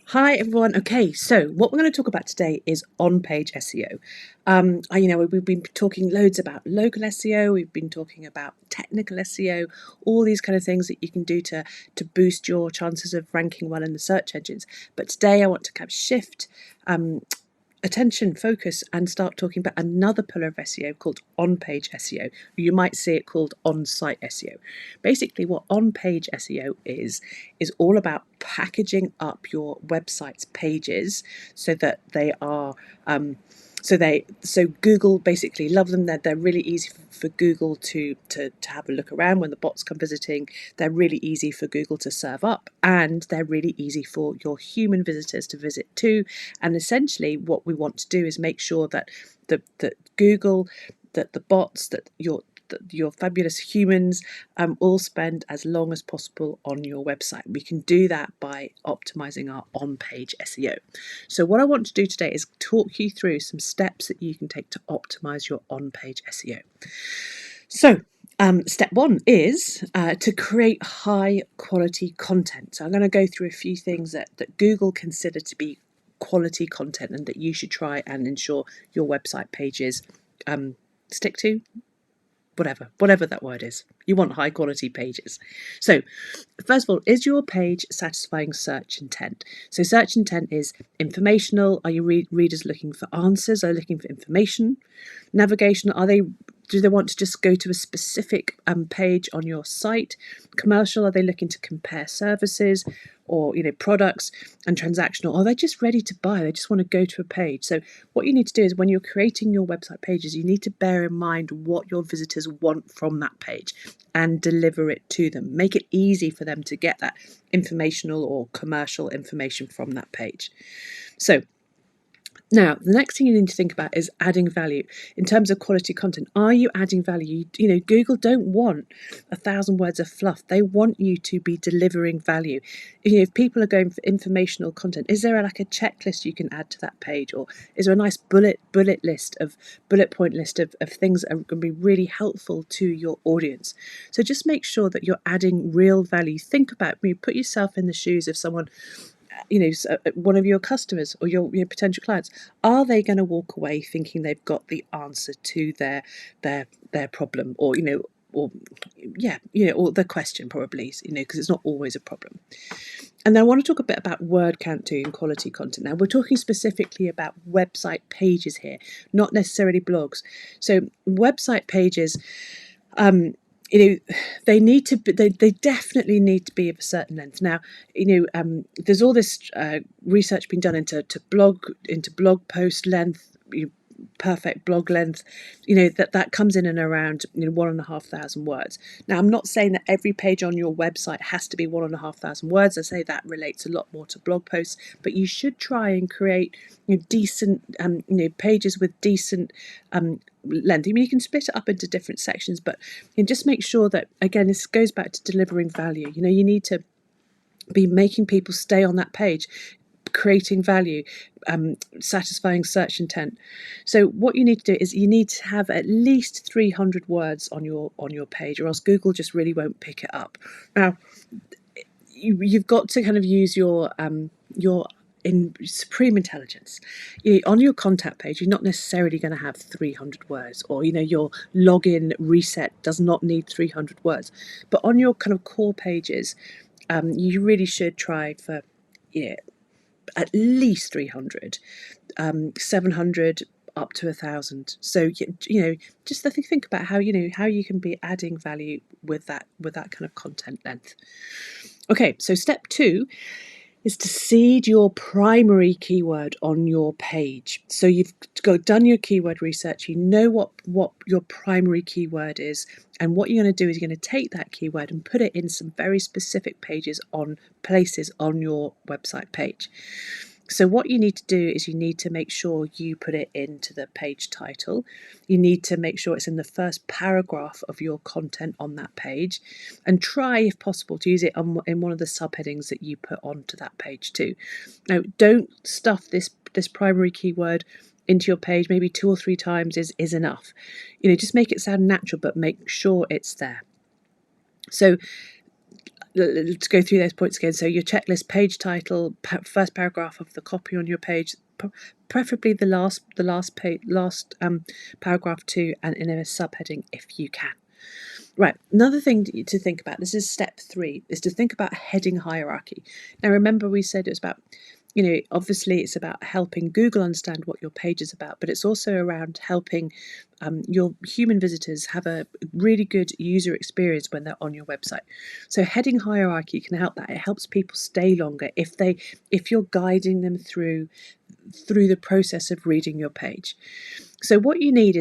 Hi everyone. Okay, so what we're going to talk about today is on-page SEO. We've been talking loads about local SEO. We've been talking about technical SEO, all these kind of things that you can do to boost your chances of ranking well in the search engines. But today I want to kind of shift attention, focus, and start talking about another pillar of SEO called on-page SEO. You might see it called on-site SEO. Basically, what on-page SEO is all about packaging up your website's pages so that they are so Google basically love them. They're really easy for Google to have a look around when the bots come visiting. They're really easy for Google to serve up, and they're really easy for your human visitors to visit too. And essentially, what we want to do is make sure that Google, that the bots, that your fabulous humans all spend as long as possible on your website. We can do that by optimizing our on-page SEO. So what I want to do today is talk you through some steps that you can take to optimize your on-page SEO. So step one is to create high quality content. So I'm going to go through a few things that Google consider to be quality content and that you should try and ensure your website pages stick to. Whatever that word is. You want high quality pages. So first of all, is your page satisfying search intent? So search intent is informational. Are your readers looking for answers? Are they looking for information? Navigation, do they want to just go to a specific page on your site? Commercial, are they looking to compare services or products? And transactional, are they just ready to buy? They just want to go to a page. So what you need to do is when you're creating your website pages, you need to bear in mind what your visitors want from that page and deliver it to them. Make it easy for them to get that informational or commercial information from that page. So now, the next thing you need to think about is adding value in terms of quality content. Are you adding value? Google don't want 1,000 words of fluff. They want you to be delivering value. If people are going for informational content, is there like a checklist you can add to that page, or is there a nice bullet point list of things that are going to be really helpful to your audience? So just make sure that you're adding real value. Think about put yourself in the shoes of someone, one of your customers or your potential clients. Are they going to walk away thinking they've got the answer to their problem, or or the question, probably, because it's not always a problem. And then I want to talk a bit about word count too in quality content. Now we're talking specifically about website pages here, not necessarily blogs. So website pages, they need to be, they definitely need to be of a certain length. Now, there's all this research being done into blog post length, perfect blog length, that comes in and around 1,500 words. Now, I'm not saying that every page on your website has to be 1,500 words. I say that relates a lot more to blog posts, but you should try and create decent pages with decent length. You can split it up into different sections, but just make sure that, again, this goes back to delivering value. You need to be making people stay on that page, creating value, satisfying search intent. So what you need to do is you need to have at least 300 words on your page, or else Google just really won't pick it up. Now, you've got to kind of use your in supreme intelligence. On your contact page, you're not necessarily going to have 300 words, or your login reset does not need 300 words. But on your kind of core pages, you really should try for at least 300, 700 up to 1,000. So just think about how you can be adding value with that kind of content length. Okay, so step 2 is to seed your primary keyword on your page. So you've done your keyword research, you know what your primary keyword is, and what you're going to do is you're going to take that keyword and put it in some very specific places on your website page. So what you need to do is you need to make sure you put it into the page title. You need to make sure it's in the first paragraph of your content on that page, and try, if possible, to use it in one of the subheadings that you put onto that page too. Now, don't stuff this primary keyword into your page. Maybe 2 or 3 times is enough. Just make it sound natural, but make sure it's there. So let's go through those points again. So your checklist, page title, first paragraph of the copy on your page, preferably the last paragraph too, and in a subheading if you can. Right, another thing to think about, this is step 3, is to think about heading hierarchy. Now remember we said it was about, obviously it's about helping Google understand what your page is about, but it's also around helping your human visitors have a really good user experience when they're on your website. So heading hierarchy can help that. It helps people stay longer if you're guiding them through the process of reading your page. So what you need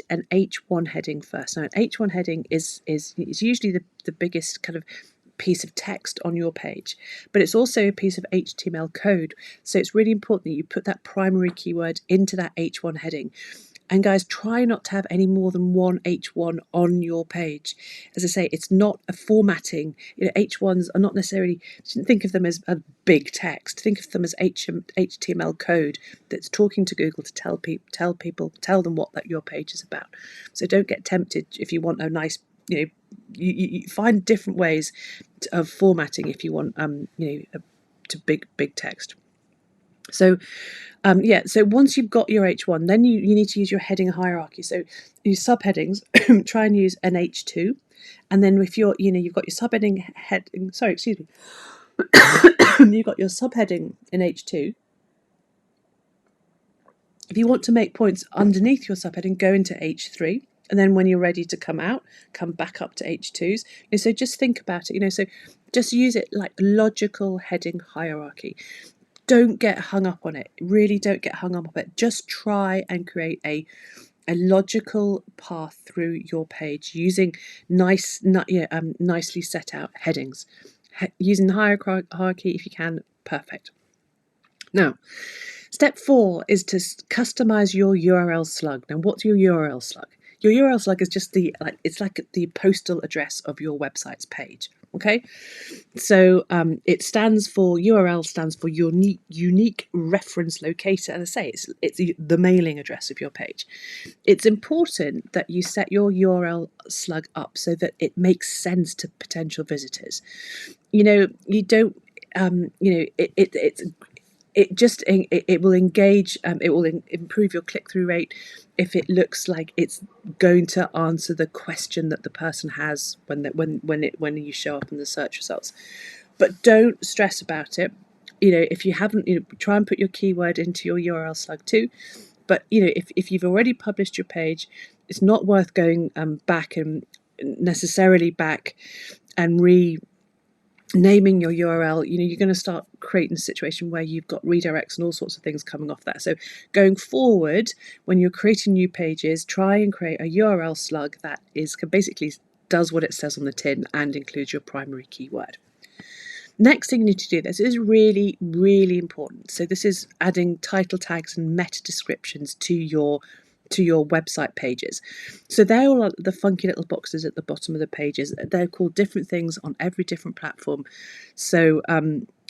an H1 heading first. Now an H1 heading is usually the biggest kind of piece of text on your page, but it's also a piece of HTML code. So it's really important that you put that primary keyword into that H1 heading. And guys, try not to have any more than one H1 on your page. As I say, it's not a formatting. H1s are not necessarily, shouldn't think of them as a big text. Think of them as HTML code that's talking to Google to tell them what that your page is about. So don't get tempted if you want a nice, you find different ways of formatting if you want, to big text. So so once you've got your H1, then you need to use your heading hierarchy. So use subheadings, try and use an H2. And then if you've got your subheading heading, you've got your subheading in H2. If you want to make points underneath your subheading, go into H3. And then when you're ready to come back up to H2s. So just think about it, so just use it like logical heading hierarchy. Don't get hung up on it. Really don't get hung up on it. Just try and create a logical path through your page using nicely set out headings. Using the hierarchy if you can, perfect. Now, step 4 is to customize your URL slug. Now, what's your URL slug? Your URL slug is just it's like the postal address of your website's page. Okay, so URL stands for your unique reference locator, and I say it's the mailing address of your page. It's important that you set your URL slug up so that it makes sense to potential visitors. You don't. It will engage. It will improve your click-through rate if it looks like it's going to answer the question that the person has when you show up in the search results. But don't stress about it. If you haven't, try and put your keyword into your URL slug too. But if you've already published your page, it's not worth going back and naming your URL. You're going to start creating a situation where you've got redirects and all sorts of things coming off that. So going forward, when you're creating new pages, try and create a URL slug that basically does what it says on the tin and includes your primary keyword. Next thing you need to do, this is really, really important. So this is adding title tags and meta descriptions to your website pages. So they're all the funky little boxes at the bottom of the pages. They're called different things on every different platform. So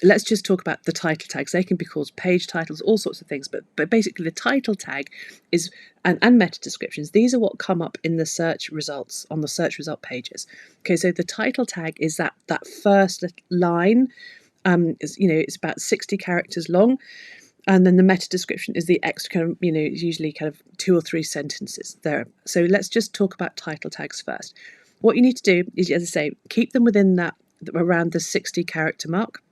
let's just talk about the title tags. They can be called page titles, all sorts of things, but basically the title tag is and meta descriptions. These are what come up in the search results on the search result pages. Okay, so the title tag is that first line. It's about 60 characters long. And then the meta description is the extra kind of, usually kind of 2 or 3 sentences there. So let's just talk about title tags first. What you need to do is, as I say, keep them within that, around the 60 character mark.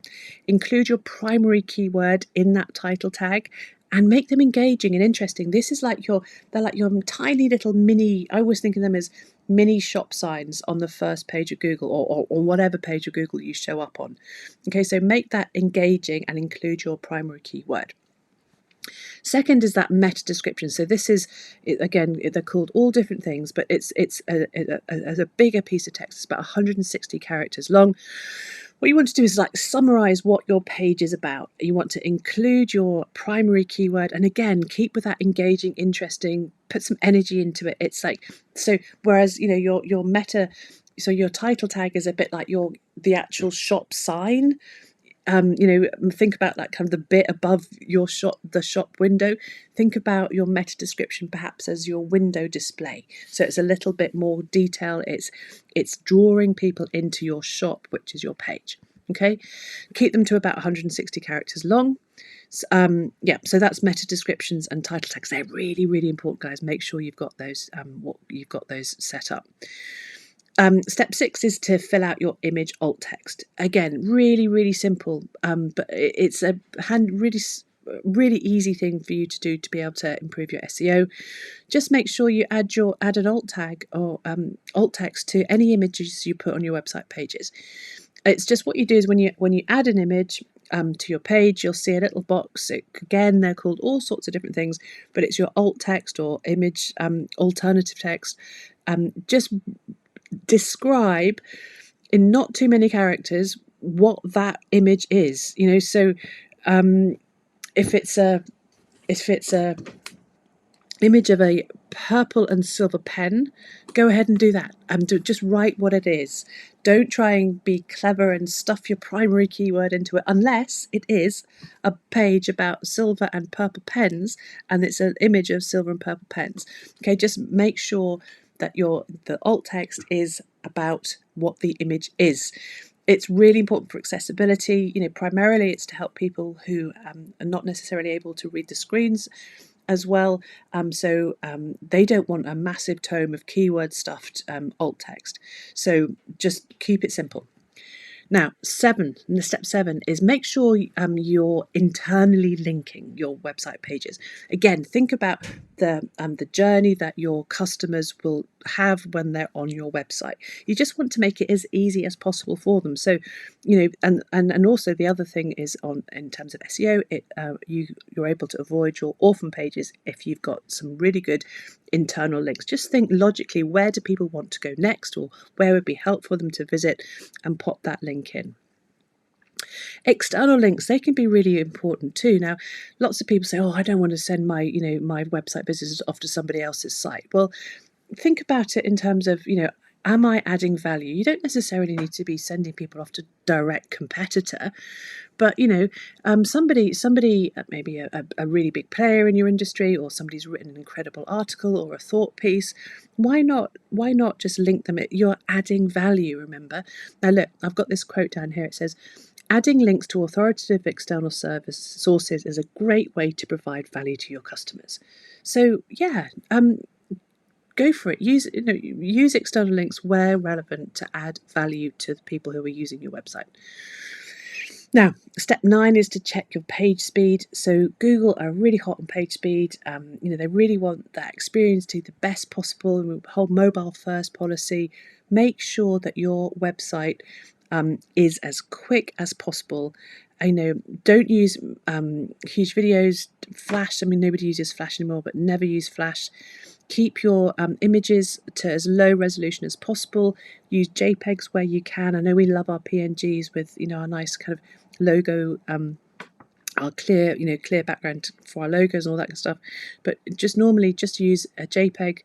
Include your primary keyword in that title tag and make them engaging and interesting. This is they're like your tiny little mini, I always think of them as mini shop signs on the first page of Google or whatever page of Google you show up on. Okay, so make that engaging and include your primary keyword. Second is that meta description. So this is, again, they're called all different things, but it's a bigger piece of text. It's about 160 characters long. What you want to do is summarize what your page is about. You want to include your primary keyword, and again, keep with that engaging, interesting, put some energy into it. It's whereas your meta, so your title tag is a bit like the actual shop sign. think about that kind of the bit above your shop, the shop window. Think about your meta description perhaps as your window display. So it's a little bit more detail. It's drawing people into your shop, which is your page. Okay, keep them to about 160 characters long. So that's meta descriptions and title tags. They're really, really important, guys. Make sure you've got those. You've got those set up. Step 6 is to fill out your image alt text. Again, really, really simple, but it's a really easy thing for you to do to be able to improve your SEO. Just make sure you add an alt tag or alt text to any images you put on your website pages. It's just what you do is when you add an image to your page, you'll see a little box. Again, they're called all sorts of different things, but it's your alt text or image alternative text. Just describe in not too many characters what that image is. So if it's a image of a purple and silver pen, go ahead and do that. Just write what it is. Don't try and be clever and stuff your primary keyword into it, unless it is a page about silver and purple pens and it's an image of silver and purple pens. Okay, just make sure that the alt text is about what the image is. It's really important for accessibility. Primarily it's to help people who are not necessarily able to read the screens as well. So they don't want a massive tome of keyword stuffed alt text. So just keep it simple. Now, step 7 is make sure you're internally linking your website pages. Again, think about the journey that your customers will have when they're on your website. You just want to make it as easy as possible for them. So, and also the other thing is in terms of SEO, you're able to avoid your orphan pages if you've got some really good internal links. Just think logically, where do people want to go next, or where would be helpful for them to visit, and pop that link in. External links, they can be really important too. Now, lots of people say, I don't want to send my website visitors off to somebody else's site. Well, think about it in terms of, am I adding value? You don't necessarily need to be sending people off to direct competitor, but somebody maybe a really big player in your industry, or somebody's written an incredible article or a thought piece. Why not just link them? You're adding value, remember. Now look, I've got this quote down here. It says, adding links to authoritative external service sources is a great way to provide value to your customers. So yeah, go for it. Use external links where relevant to add value to the people who are using your website. Now, step 9 is to check your page speed. So Google are really hot on page speed. They really want that experience to be the best possible. Whole mobile first policy. Make sure that your website is as quick as possible. Don't use huge videos. Flash. Nobody uses Flash anymore, but never use Flash. Keep your images to as low resolution as possible. Use JPEGs where you can. I know we love our PNGs with our nice kind of logo, our clear background for our logos and all that kind of stuff. But normally just use a JPEG.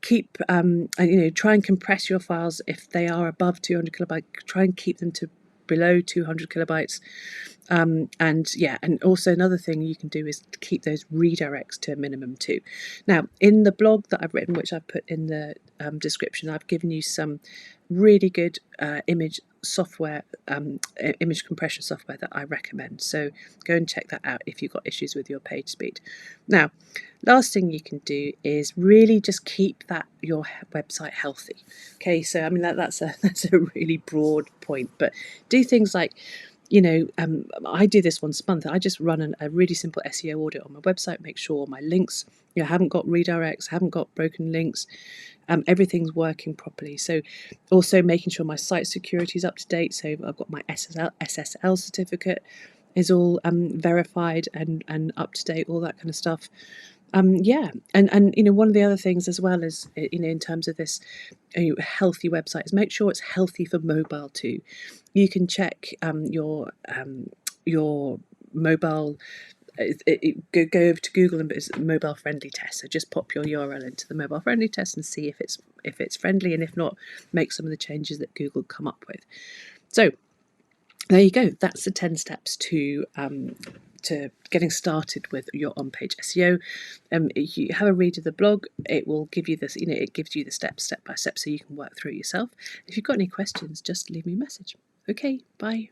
Keep try and compress your files if they are above 200 kilobytes. Try and keep them to below 200 kilobytes. And also another thing you can do is to keep those redirects to a minimum too. Now, in the blog that I've written, which I've put in the description, I've given you some really good image software, image compression software that I recommend. So go and check that out if you've got issues with your page speed. Now, last thing you can do is really just keep your website healthy. Okay, so that's a really broad point, but do things like, I do this once a month. I just run a really simple SEO audit on my website, make sure my links, haven't got redirects, haven't got broken links, everything's working properly. So also making sure my site security is up to date. So I've got my SSL certificate is all verified and up to date, all that kind of stuff. And one of the other things as well is, in terms of this healthy website, is make sure it's healthy for mobile too. You can check your mobile. Go over to Google and it's mobile friendly test. So just pop your URL into the mobile friendly test and see if it's friendly, and if not, make some of the changes that Google come up with. So there you go. That's the 10 steps to getting started with your on-page SEO. If you have a read of the blog, it will give you this. It gives you the steps step by step, so you can work through it yourself. If you've got any questions, just leave me a message. Okay, bye.